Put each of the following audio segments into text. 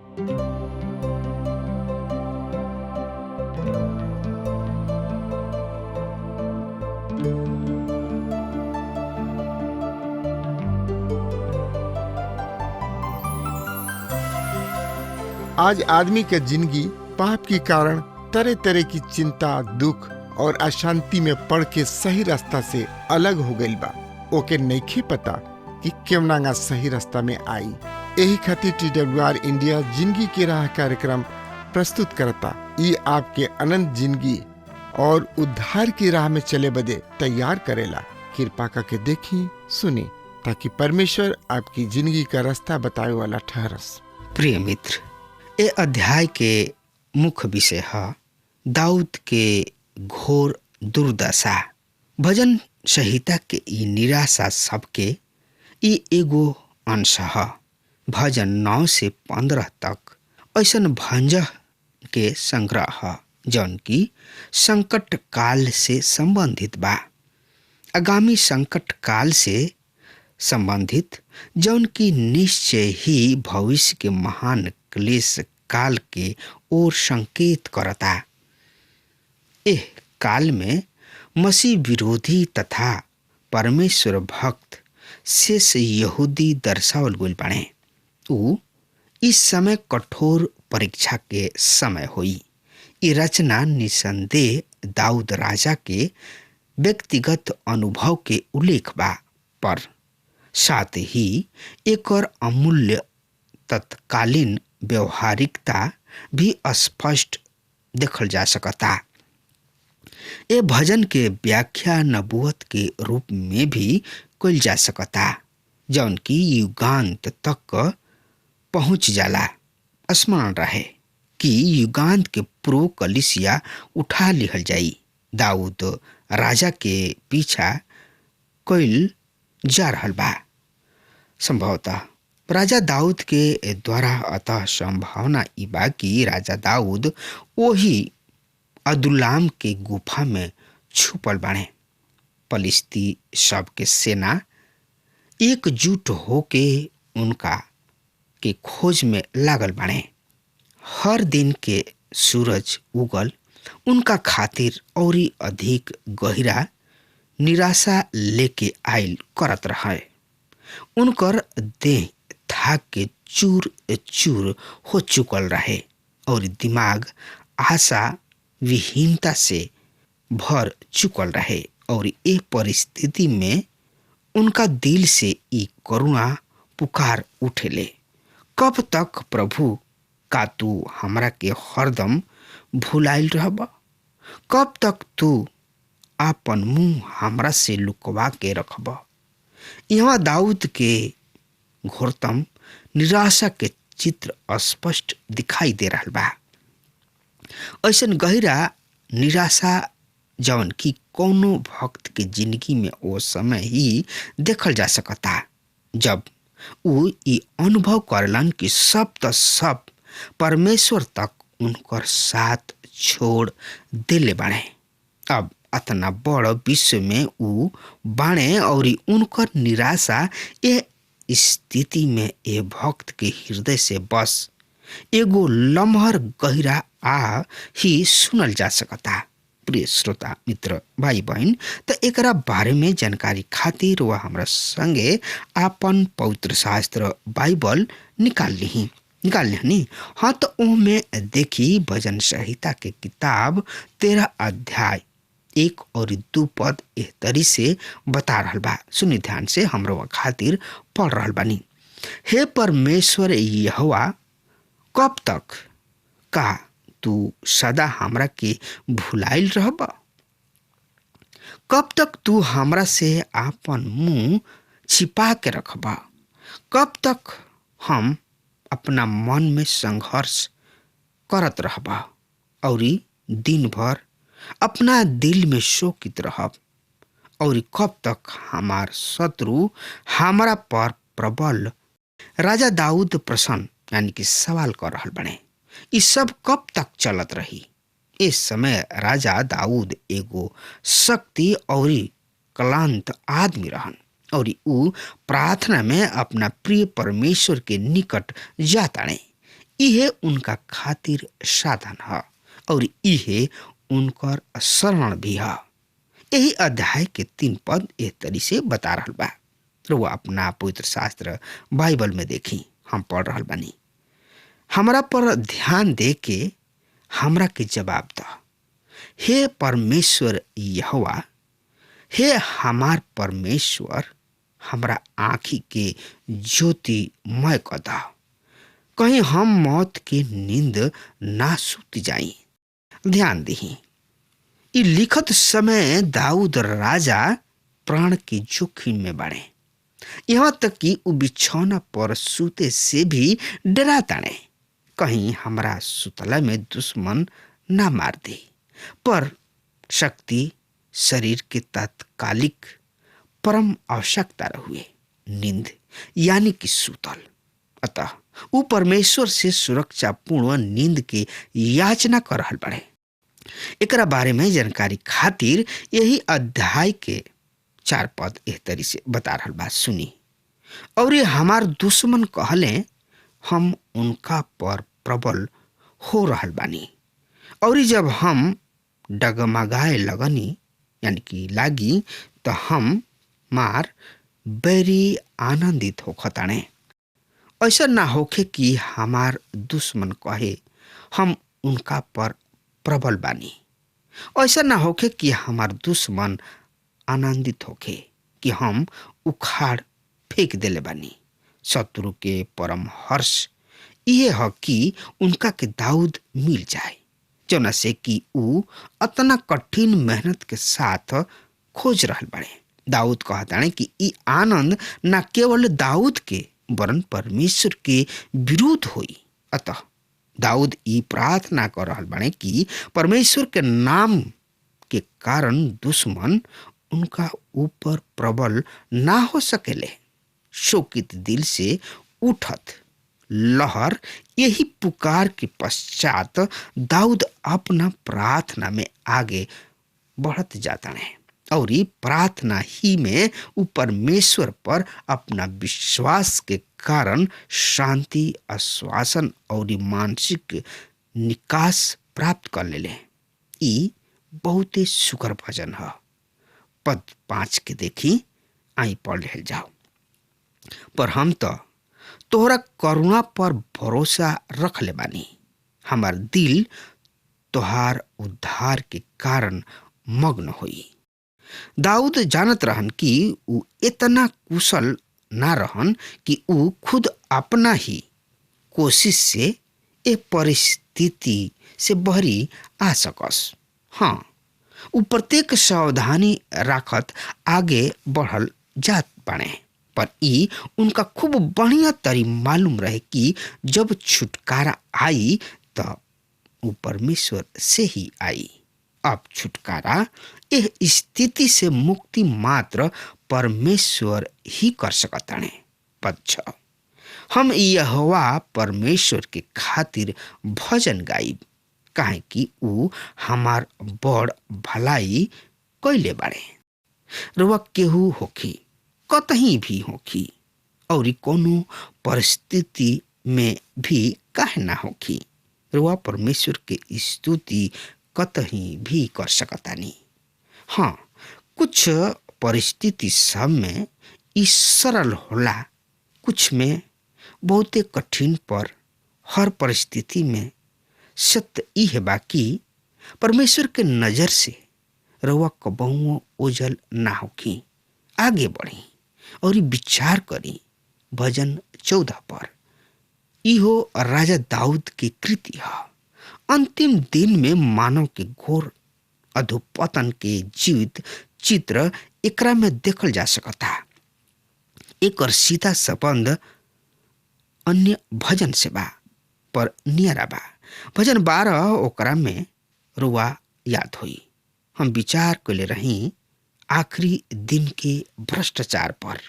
आज आदमी के जिंदगी पाप के कारण तरह तरह की चिंता, दुख और अशांति में पड़ के सही रास्ता से अलग हो गई बा। ओके नइखे पता कि केवना सही रास्ता में आई। यही खातिर TWR इंडिया जिंदगी के राह कार्यक्रम प्रस्तुत करता। ये आपके अनंत जिंदगी और उद्धार की राह में चले बदे तैयार करेला। कृपा करके देखी, सुनी, ताकि परमेश्वर आपकी जिंदगी का रास्ता बताए वाला ठहरस। प्रिय मित्र, ये अध्याय के मुख्य विषय है दाऊद के घोर दुर्दशा। भजन संहिता के ई निराशा सबके ई एगो अंश है। भजन 9 से 15 तक ऐसन भंजह के संग्रह है जौन की संकट काल से संबंधित बा। आगामी संकट काल से संबंधित जौन की निश्चय ही भविष्य के महान क्लेश काल के ओर संकेत करता। एह काल में मसीह विरोधी तथा परमेश्वर भक्त शेष यहूदी दर्शावल गइल बाड़े। उ इस समय कठोर परीक्षा के समय हुई। ये रचना निसंदेह दाऊद राजा के व्यक्तिगत अनुभव के उल्लेख बा, पर साथ ही एक और अमूल्य तत्कालीन व्यवहारिकता भी स्पष्ट देखल जा सकता। ये भजन के व्याख्या नबूवत के रूप में भी कइल जा सकता, जौन की युगांत तक पहुंच जाला। स्मरण रहे कि युगांत के पूर्व कलिसिया उठा लिहल जाई। दाऊद राजा के पीछा कइल जा रहल बा। संभवतः राजा दाऊद के द्वारा अतः संभावना ई बा कि राजा दाऊद वही अदुल्लाम के गुफा में छुपल बाड़े। फलिस्ती सब के सेना एकजुट होके उनका के खोज में लागल बाड़े। हर दिन के सूरज उगल उनका खातिर औरी अधिक गहरा निराशा लेके आइल करत रहे। उनकर देह थाक के चूर चूर हो चुकल रहे और दिमाग आशा विहीनता से भर चुकल रहे। और ये परिस्थिति में उनका दिल से ई करुणा पुकार उठेले, कब तक प्रभु का तू हमरा के हरदम भुलाइल रहब? कब तक तू आपन मुंह हमरा से लुकवा के रखब? यहाँ दाऊद के घोरतम निराशा के चित्र स्पष्ट दिखाई दे रहा बा। ऐसन गहरा निराशा जौन की कोनो भक्त के जिंदगी में वो समय ही देखल जा सकता जब वो ये अनुभव करलन कि सब तो सब परमेश्वर तक उनकर साथ छोड़ दिले बाड़े। अब अतना बड़ विश्व में उ बाणे और उनकर निराशा ये स्थिति में ए भक्त के हृदय से बस एगो लम्हर गहरा आ ही सुनल जा सकता। प्रिय श्रोता मित्र भाई बहन, तो एकरा बारे में जानकारी खातिर वह हमरा संगे आपन पवित्र शास्त्र बाइबल निकाल ली। हाँ, तो ओमे देखी भजन संहिता के किताब 13 अध्याय 1 और 2 पद एह तरी से बता रहल बा। सुनी ध्यान से, हमरो खातिर पढ़ रहल बानी। हे परमेश्वर यहोवा, कब तक का तू सदा हमरा के भुलाइल रहब? कब तक तू हमरा से आपन मुंह छिपा के रखब? कब तक हम अपना मन में संघर्ष करत रहब और दिन भर अपना दिल में शोकित रहब? और कब तक हमार शत्रु हमारा पर प्रबल? राजा दाऊद प्रश्न यानी कि सवाल कर रहल बने। इस सब कब तक चलत रही? इस समय राजा दाऊद एगो शक्ति और क्लांत आदमी रहन और ऊ प्रार्थना में अपना प्रिय परमेश्वर के निकट जाताड़े। इहे उनका खातिर साधन है और इहे उनकर शरण भी है। यही अध्याय के 3 पद एक तरी से बता रहा बा। वो अपना पवित्र शास्त्र बाइबल में देखी, हम पढ़ रहा बानी। हमरा पर ध्यान दे के हमरा के जवाब द, हे परमेश्वर यहोवा, हे हमार परमेश्वर, हमरा आँखी के ज्योति मय क द, कहीं हम मौत के नींद ना सूत जाई। ध्यान दही, ई लिखत समय दाऊद राजा प्राण के जोखिम में बाड़े। यहाँ तक कि उ बिछौना पर सूते से भी डरा ताड़े, कहीं हमरा सुतला में दुश्मन ना मार दे। पर शक्ति शरीर के तात्कालिक परम आवश्यकता रहुए नींद यानी कि सूतल। अतः उ परमेश्वर से सुरक्षा पूर्ण नींद के याचना कर रहल बड़े। एकरा बारे में जानकारी खातिर यही अध्याय के 4 पद एह तरी से बता रहल बा, सुनी। और ये हमार दुश्मन कहले, हम उनका पर प्रबल हो रहल बानी। और जब हम डगमगाए लगनी यानी कि लागी, तो हम मार बड़ी आनंदित हो खताने। ऐसा ना होखे कि हमार दुश्मन कहे, हम उनका पर प्रबल बानी। ऐसा ना होखे कि हमार दुश्मन आनंदित होखे कि हम उखाड़ फेंक देले बानी। शत्रु के परम हर्ष ये है कि उनका के दाऊद मिल जाए, जौना से कि उ अतना कठिन मेहनत के साथ खोज रहल बड़े। दाऊद कहताने कि ई आनंद न केवल दाऊद के वरन परमेश्वर के विरुद्ध होई। अतः दाऊद ई प्रार्थना कर रहल बड़े कि परमेश्वर के नाम के कारण दुश्मन उनका ऊपर प्रबल ना हो सकेले। शोकित दिल से उठत लहर यही पुकार के पश्चात दाऊद अपना प्रार्थना में आगे बढ़त जाता है और ये प्रार्थना ही में उ परमेश्वर पर अपना विश्वास के कारण शांति, आश्वासन और मानसिक निकास प्राप्त कर ले। ई बहुत ही सुकर भजन है। पद 5 के देखी, आई पढ़ ले जाओ। पर हम तो तोहरा करुणा पर भरोसा रख ले बानी, हमार दिल तोहार उद्धार के कारण मग्न होई। दाऊद जानत रहन कि उ इतना कुशल ना रहन कि उ खुद अपना ही कोशिश से ए परिस्थिति से बहरी आ सकस। हाँ, उ प्रत्येक सावधानी राखत आगे बढ़ल जात बाणे। पर ई उनका खूब बढ़िया तरी मालूम रहे कि जब छुटकारा आई तो उ परमेश्वर से ही आई। अब छुटकारा यह स्थिति से मुक्ति मात्र परमेश्वर ही कर सकता है। पद 6, हम यहोवा परमेश्वर के खातिर भजन गाइब, काहे कि उ हमार बड़ भलाई कैले बाड़े। रुआ केहू होखी, कतही भी होखी, और कोनो परिस्थिति में भी काहे ना होखी, रुआ परमेश्वर के स्तुति कतही भी कर सकतानी। हाँ, कुछ परिस्थिति सब में ई सरल होला, कुछ में बहुते कठिन। पर हर परिस्थिति में सत्य ई है बाकी परमेश्वर के नजर से रउआ कबहुओ ओझल ना होखी। आगे बढ़ी और ई विचार करी भजन 14 पर। इहो राजा दाऊद की कृति है। अंतिम दिन में मानव के घोर अधोपतन के जीवित चित्र एकरा में देखल जा सकता। एक और सीधा संबंध अन्य भजन से बा, पर नियरा बा। भजन 12 ओकरा में रुआ याद होई। हम विचार कले रही आखिरी दिन के भ्रष्टाचार पर।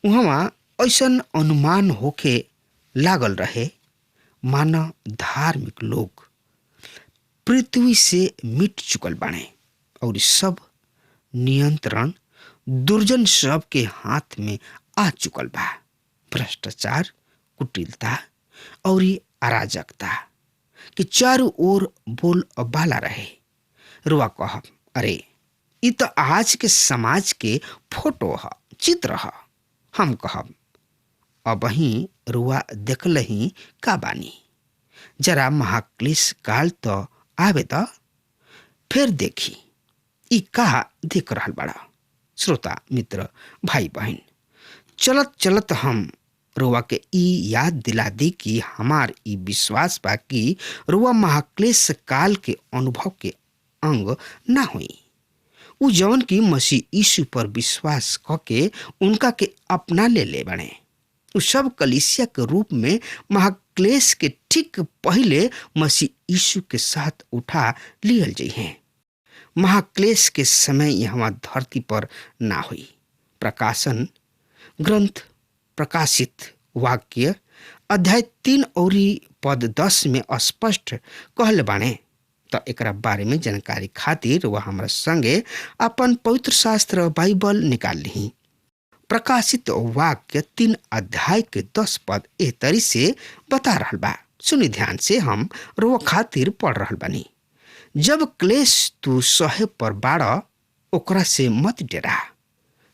वहाँ ऐसन अनुमान होके लागल रहे माना धार्मिक लोग पृथ्वी से मिट चुकल बाणे और सब नियंत्रण दुर्जन सब के हाथ में आ चुकल बा। भ्रष्टाचार, कुटिलता और अराजकता कि चारों ओर बोल बाला रहे। रुआ कहब, अरे इ तो आज के समाज के फोटो ह, चित्र ह। हम कहब, अब ही रुआ देखल ही का बानी, जरा महाक्लेश काल तो आवे त फिर देखी इ का देख रहल बड़ा। श्रोता मित्र भाई बहन, चलत चलत हम रुआ के ई याद दिला दी कि हमार ई विश्वास बा कि रुआ महाक्लेश काल के अनुभव के अंग ना हुई। उ जवन की मसीह यीशु पर विश्वास करके उनका के अपना ले बने, उ सब कलीसिया के रूप में महाक्लेश के ठीक पहले मसीह यीशु के साथ उठा लियल जइहे। महाक्लेश के समय यहाँ धरती पर ना हुई। प्रकाशन ग्रंथ प्रकाशित वाक्य अध्याय 3 और पद 10 में स्पष्ट कहल बाने। तो एकरा बारे में जानकारी खातिर वह हमारा संगे अपन पवित्र शास्त्र बाइबल निकाल ली। प्रकाशित वाक्य 3 अध्याय के 10 पद ए तरी से बता रहल बा। सुनी ध्यान से, हम रो खातिर पढ़ रहल बानी। जब क्लेश तू सहे पर बाड़ा, ओकरा से मत डरा।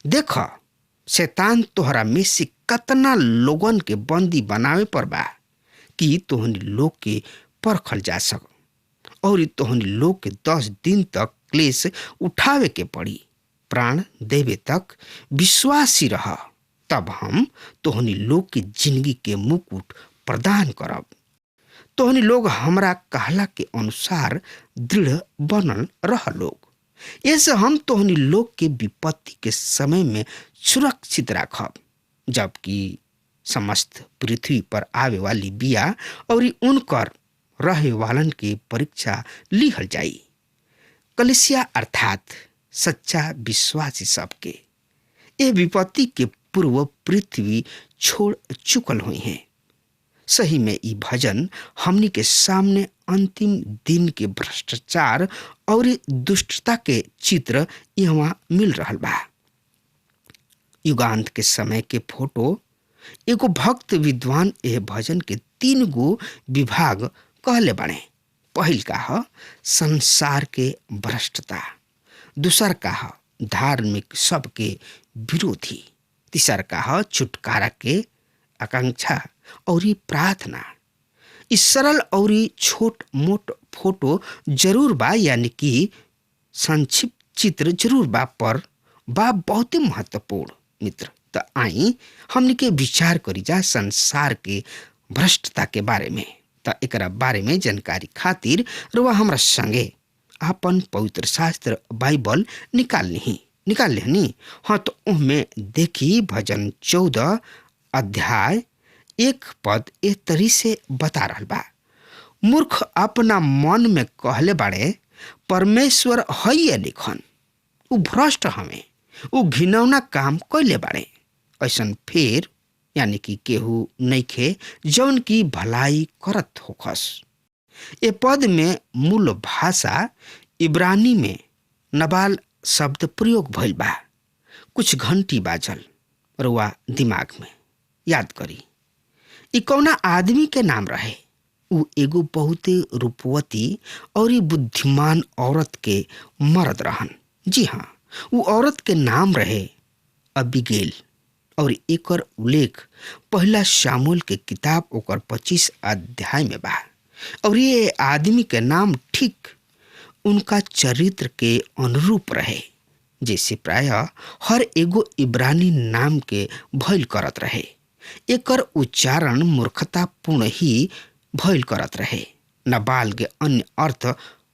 देख, शैतान तोहरा में से कतना लोगन के बंदी बनावे पर बा कि तोहनी लोग के परखल जा सक, और तोहनी लोग के 10 दिन तक क्लेश उठावे के पड़ी। प्राण देवे तक विश्वासी रह, तब हम तोहनी लोग की जिंदगी के मुकुट प्रदान करब। तोहनी लोग हमरा कहला के अनुसार दृढ़ बनल रह लोग। ऐसे हम तोहनी लोग के विपत्ति के समय में सुरक्षित राखब, जबकि समस्त पृथ्वी पर आवे वाली बिया और उनकर रहे वालन की परीक्षा लिहल जाई। कलिसिया अर्थात सच्चा विश्वासी सबके ये विपत्ति के पूर्व पृथ्वी छोड़ चुकल हुई हैं। सही में ई भजन हमनी के सामने अंतिम दिन के भ्रष्टाचार और दुष्टता के चित्र यहाँ मिल रहल बा। युगांत के समय के फोटो एगो भक्त विद्वान यह भजन के 3 गो विभाग कहले बने। पहिल का ह संसार के भ्रष्टता, दूसर का ह धार्मिक सबके विरोधी, तीसर का ह छुटकारा के आकांक्षा और प्रार्थना। इस सरल और छोट मोट फोटो जरूर बा, यानी कि संक्षिप्त चित्र जरूर बा, पर बा बहुत महत्वपूर्ण। मित्र, तो आई हमने के विचार करी जा संसार के भ्रष्टता के बारे में। तो एकरा बारे में जानकारी खातिर रुआ हमरा संगे अपन पवित्र शास्त्र बाइबल निकाल लेनी। हाँ, तो उनमें देखी भजन 14 अध्याय 1 पद ए तरी से बता रहल बा। मूर्ख अपना मन में कहले बाड़े, परमेश्वर है लिखन, उ भ्रष्ट हमें, उ घिनौना काम कैले बाड़े। ऐसन फेर यानी कि केहू नइखे जौन की भलाई करत होखस। ए पद में मूल भाषा इब्रानी में नबाल शब्द प्रयोग भइल बा। कुछ घंटी बाजल रुआ दिमाग में याद करी। ई कौना आदमी के नाम रहे? उ एगो बहुत रूपवती और बुद्धिमान औरत के मर्द रहन। जी हाँ, उ औरत के नाम रहे अबीगेल, और एकर उल्लेख पहला शामूएल के किताब ओकर 25 अध्याय में बा। और ये आदमी के नाम ठीक उनका चरित्र के अनुरूप रहे, जैसे प्राय हर एगो इब्रानी नाम के भइल करत रहे। एकर उच्चारण मूर्खतापूर्ण ही भइल करत रहे। नबाल के अन्य अर्थ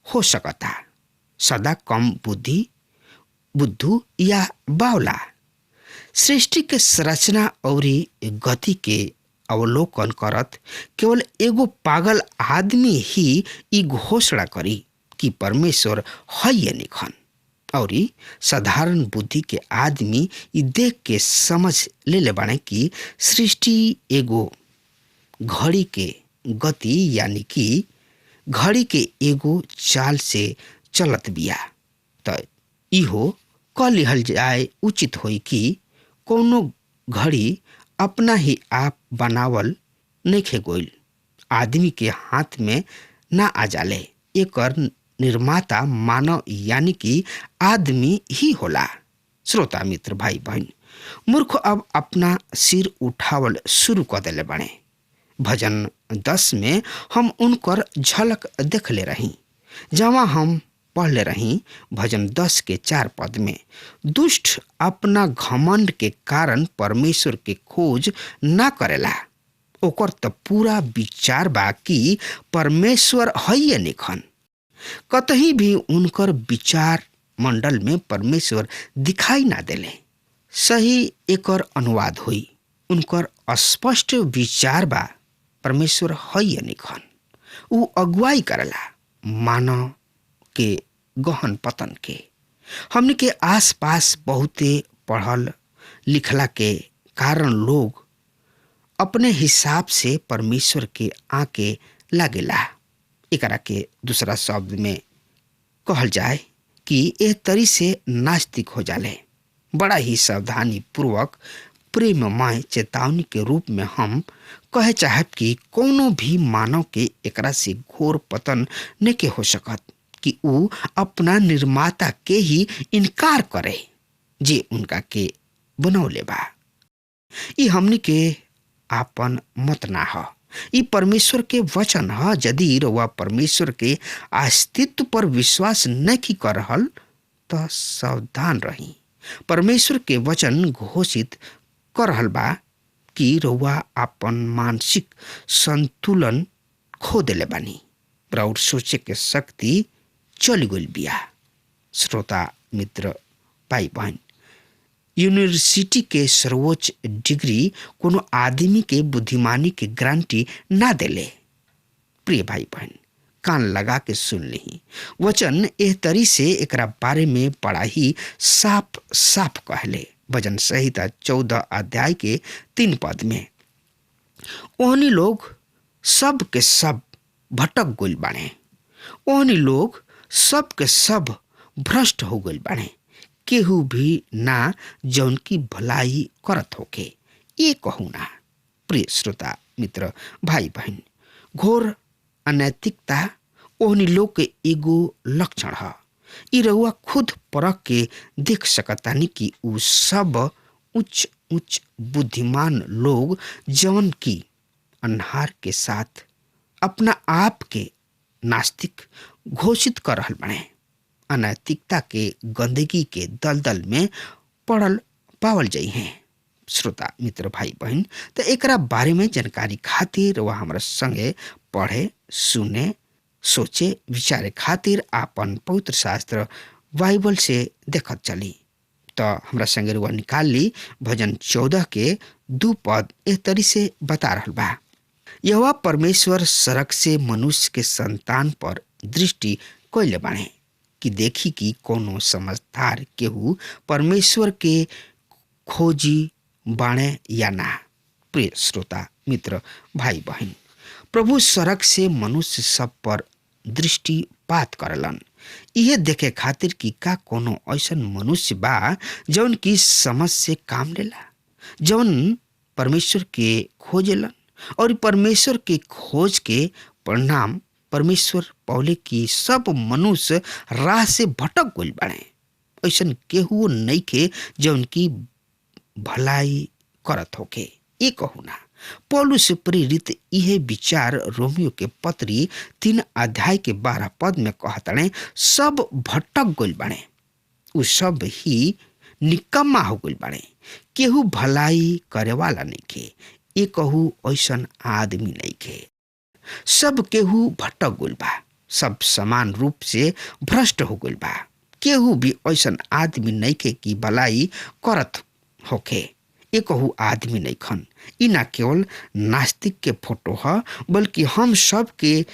हो सकता सदा कम बुद्धू या बावला। सृष्टि के संरचना और गति के अवलोकन करत केवल एगो पागल आदमी ही ई घोषणा करी कि परमेश्वर है निखन, और साधारण बुद्धि के आदमी ई देख के समझ ले बाने कि सृष्टि एगो घड़ी के गति यानी कि घड़ी के एगो चाल से चलत बिया। तो इहो क लिहल जाए उचित होई कि कोनो घड़ी अपना ही आप बनावल नइखे गोइल, आदमी के हाथ में ना आ जाले। एकर निर्माता मानव यानी कि आदमी ही होला। श्रोता मित्र भाई बहन, मूर्ख अब अपना सिर उठावल शुरू कर देले बने। भजन 10 में हम उनकर झलक देख ले रही, जहाँ हम पढ़ ले रही भजन 10 के 4 पद में, दुष्ट अपना घमंड के कारण परमेश्वर के खोज ना करेला। ओकर तो पूरा विचार बा कि परमेश्वर है निखन। कतही भी उनकर विचार मंडल में परमेश्वर दिखाई ना देले। सही एकर अनुवाद हुई, उनकर स्पष्ट विचार बा परमेश्वर है निखन। उ अगुवाई करला मानव के गहन पतन के। हमने के आसपास बहुते पढ़ल लिखला के कारण लोग अपने हिसाब से परमेश्वर के आके लागेला। एकरा के दूसरा शब्द में कहल जाए कि एह तरी से नास्तिक हो जाले। बड़ा ही सावधानी पूर्वक प्रेममय चेतावनी के रूप में हम कहे चाहब कि कोनो भी मानव के एकरा से घोर पतन न के हो सकत कि उ अपना निर्माता के ही इनकार करे जे उनका के बनौले बा। ई हमनी के आपन मत ना ह, ई परमेश्वर के वचन ह। यदि रउआ परमेश्वर के अस्तित्व पर विश्वास नहीं कर रहल तो सावधान रही। परमेश्वर के वचन घोषित कर रहल बा कि रउआ अपन मानसिक संतुलन खो देले बानी, और सोचे के शक्ति चली गई बिया। श्रोता मित्र भाई बहन, यूनिवर्सिटी के सर्वोच्च डिग्री कोनो आदमी के बुद्धिमानी के गारंटी ना देले। प्रिय भाई बहन, कान लगा के सुन ली। वचन एह तरी से एकरा बारे में बड़ा ही साफ साफ कहले। भजन संहिता 14 अध्याय के 3 पद में, ओहनी लोग सब के सब भटक गइल बाणे, ओहनी लोग सब के सब भ्रष्ट हो गइल बाणे, केहू भी ना जौन की भलाई करत होके। ये कहू ना। प्रिय श्रोता मित्र भाई बहन, घोर अनैतिकता ओहनी लोग के एगो लक्षण है। ई रउआ खुद परख के देख सकतानी कि उ सब उच्च उच्च बुद्धिमान लोग जवन की अन्हार के साथ अपना आप के नास्तिक घोषित कर रहल बने, अनैतिकता के गंदगी के दलदल में पड़ल पावल जाइ हैं। श्रोता मित्र भाई बहन, तो एकरा बारे में जानकारी खातिर वह हमारा संगे पढ़े, सुने, सोचे, विचारे खातिर आपन पवित्र शास्त्र बाइबल से देखत चली। तो हमरा संगे रुआ निकाल ली भजन 14 के 2 पद एह तरी से बता रहल बा। यहोवा परमेश्वर सड़क से मनुष्य के संतान पर दृष्टि कइले बाणे कि देखी कि कोनो समझदार केहू परमेश्वर के खोजी बाणे या ना। प्रिय श्रोता मित्र भाई बहन, प्रभु सड़क से मनुष्य सब पर दृष्टिपात करलन, यह देखे खातिर कि का कोनो ऐसन मनुष्य बा जौन की समझ से काम लेला, जौन परमेश्वर के खोजेलन और परमेश्वर के खोज के परिणाम परमेश्वर पौले की सब मनुष्य राह से भटक गइल बाड़े। ऐसन केहू नइखे जौन की भलाई करत होके। ये कहू ना। पौलुस से प्रेरित यह विचार रोमियो के पत्री 3 अध्याय के 12 पद में कहतने, सब भटक गइल बाड़े, उ सब ही निकम्मा हो गइल बाड़े, केहू भलाई करे वाला नइखे, ये कहू ऐसन आदमी नइखे। सब केहू भटक गइल बा, सब समान रूप से भ्रष्ट हो गइल बा, केहू भी ऐसन आदमी नइखे कि भलाई करत होखे, ये कहू आदमी नहीं खन। ई ना केवल नास्तिक के फोटो है, बल्कि हम सब के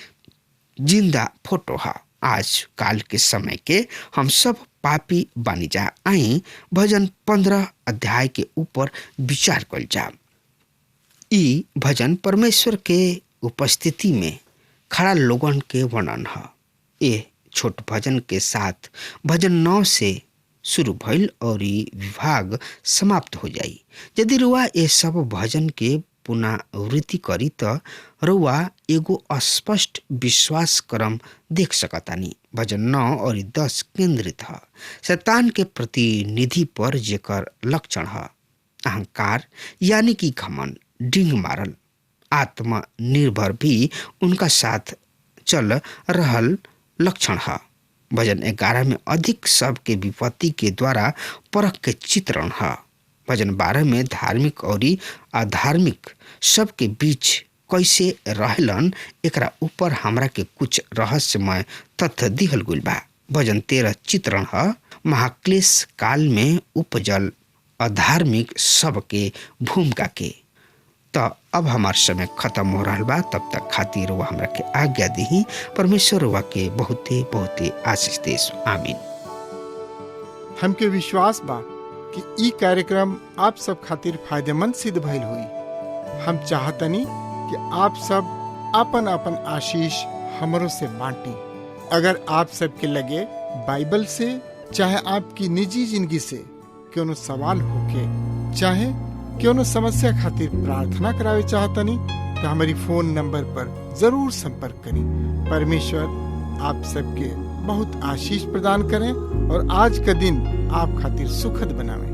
जिंदा फोटो है। आज काल के समय के हम सब पापी बानी जा। आई भजन 15 अध्याय के ऊपर विचार कल जा। ई भजन परमेश्वर के उपस्थिति में खड़ा लोगन के वर्णन है। ये छोट भजन के साथ भजन 9 से शुरू भइल और विभाग समाप्त हो जाई। यदि रुआ ये सब भजन के पुनरावृत्ति करी त रउआ एगो स्पष्ट विश्वास क्रम देख सकतानी। भजन 9 और 10 केंद्रित ह शैतान के प्रतिनिधि पर, जेकर लक्षण ह अहंकार यानी कि घमंड, डिंग मारल। आत्मनिर्भर भी उनका साथ चल रहल लक्षण है। भजन 11 में अधिक सब के विपत्ति के द्वारा परख के चित्रण है। भजन 12 में धार्मिक और अधार्मिक सब के बीच कैसे रहलन एकरा ऊपर हमरा के कुछ रहस्यमय तथ्य दिहल गइल बा। भजन 13 चित्रण है महाक्लेश काल में उपजल अधार्मिक सब के भूमिका के। तो अब हमार समय खत्म हो रहा बा, तब तक खातिर वह हमरा के आज्ञा दी। परमेश्वर वह के बहुते बहुते आशीष देस। आमीन। हमके विश्वास बा कि ई कार्यक्रम आप सब खातिर फायदेमंद सिद्ध भइल हुई। हम चाहतनी कि आप सब अपन अपन आशीष हमरों से बांटी। अगर आप सबके लगे बाइबल से चाहे आपकी निजी जिंदगी से कोनो सवाल होके, चाहे क्यों समस्या खातिर प्रार्थना करावे चाहतनी, तो हमारी फोन नंबर पर जरूर संपर्क करें। परमेश्वर आप सबके बहुत आशीष प्रदान करें और आज का दिन आप खातिर सुखद बनावे।